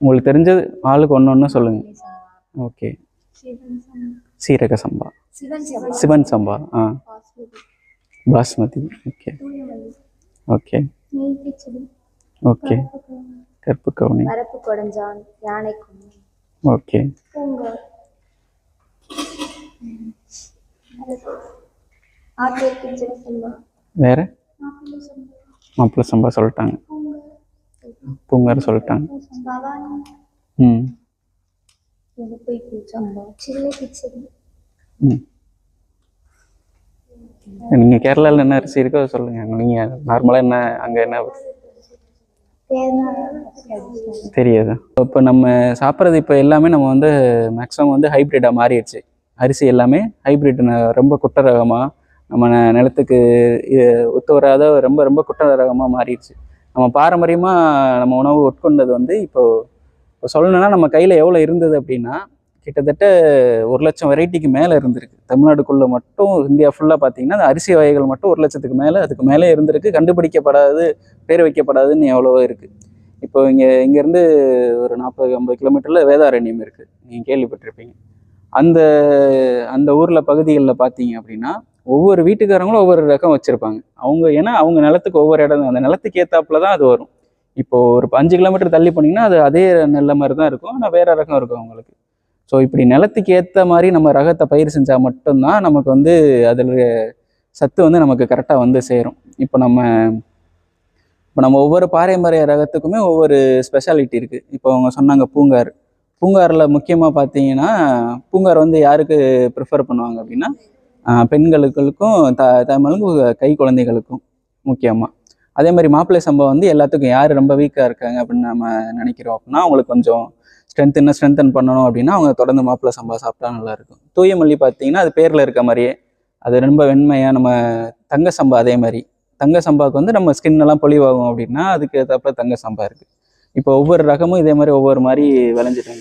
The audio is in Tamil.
உங்களுக்கு தெரிஞ்சது ஆளுக்கு ஒன்று ஒன்று சொல்லுங்கள். ஓகே. சீரக சம்பா, சிவன் சம்பா, பாஸ்மதி. Okay okay okay. கருப்பு கவுனி, ஓகே. வேற மாப்பிள்ளை சம்பா சொல்லிட்டாங்க, பூங்கார் சொல்லிட்டாங்க. ம் நீங்க கேரளாவில் என்ன அரிசி இருக்கோ அதை சொல்லுங்க. நீங்க நார்மலா என்ன அங்க என்ன தெரியாது. இப்போ நம்ம சாப்பிட்றது இப்போ எல்லாமே நம்ம வந்து மேக்ஸிமம் வந்து ஹைப்ரிட்டாக மாறிடுச்சு. அரிசி எல்லாமே ஹைப்ரிட், ரொம்ப குட்ட ரகமாக, நம்ம நிலத்துக்கு ஒத்து வராத ரொம்ப ரொம்ப குட்ட ரகமாக மாறிடுச்சு. நம்ம பாரம்பரியமாக நம்ம உணவு உட்கொண்டது வந்து இப்போ சொல்லணும்னா நம்ம கையில் எவ்வளோ இருந்தது அப்படின்னா கிட்டத்தட்ட 1,00,000 வெரைட்டிக்கு மேலே இருந்திருக்கு. தமிழ்நாடுக்குள்ளே மட்டும் இந்தியா ஃபுல்லாக பார்த்தீங்கன்னா அந்த அரிசி வகைகள் மட்டும் 1,00,000க்கு மேலே, அதுக்கு மேலே இருந்திருக்கு. கண்டுபிடிக்கப்படாது, பேர் வைக்கப்படாதுன்னு எவ்வளவோ இருக்குது. இப்போ இங்கேருந்து ஒரு 40-50 கிலோமீட்டரில் வேதாரண்யம் இருக்குது, நீங்கள் கேள்விப்பட்டிருப்பீங்க. அந்த அந்த ஊரில் பகுதிகளில் பார்த்தீங்க அப்படின்னா ஒவ்வொரு வீட்டுக்காரங்களும் ஒவ்வொரு ரகம் வச்சுருப்பாங்க. ஏன்னா அவங்க நிலத்துக்கு ஒவ்வொரு இடம், அந்த நிலத்துக்கு ஏற்றாப்புல தான் அது வரும். இப்போது ஒரு 5 கிலோமீட்டர் தள்ளி போனீங்கன்னா அது அதே நெல்லை மாதிரி தான் இருக்கும், ஆனால் வேறு ரகம் இருக்கும் அவங்களுக்கு. ஸோ இப்படி நிலத்துக்கு ஏற்ற மாதிரி நம்ம ரகத்தை பயிர் செஞ்சால் மட்டும்தான் நமக்கு வந்து அதில் சத்து வந்து நமக்கு கரெக்டாக வந்து சேரும். இப்போ நம்ம ஒவ்வொரு பாரம்பரிய ரகத்துக்குமே ஒவ்வொரு ஸ்பெஷாலிட்டி இருக்குது. இப்போ அவங்க சொன்னாங்க பூங்காரில் முக்கியமாக பார்த்தீங்கன்னா பூங்கார் வந்து யாருக்கு ப்ரிஃபர் பண்ணுவாங்க அப்படின்னா பெண்களுக்கும் தாய்மார்களுக்கும் கை குழந்தைகளுக்கும் முக்கியமாக. அதே மாதிரி மாப்பிள்ளை சம்பா வந்து எல்லாத்துக்கும் யார் ரொம்ப வீக்காக இருக்காங்க அப்படின்னு நம்ம நினைக்கிறோம் அப்படின்னா அவங்களுக்கு கொஞ்சம் ஸ்ட்ரென்தன் பண்ணணும் அப்படின்னா அவங்க தொடர்ந்து மாப்பிள்ளை சம்பா சாப்பிட்டா நல்லாயிருக்கும். தூயமல்லி பார்த்தீங்கன்னா அது பேரில் இருக்க மாதிரியே அது ரொம்ப வெண்மையாக, நம்ம தங்க சம்பா அதே மாதிரி. தங்க சம்பாவுக்கு வந்து நம்ம ஸ்கின்னெல்லாம் பொலிவாகும் அப்படின்னா அதுக்கு ஏற்றப்ப தங்க சம்பா இருக்குது. இப்போ ஒவ்வொரு ரகமும் இதே மாதிரி ஒவ்வொரு மாதிரி விளைஞ்சிட்டு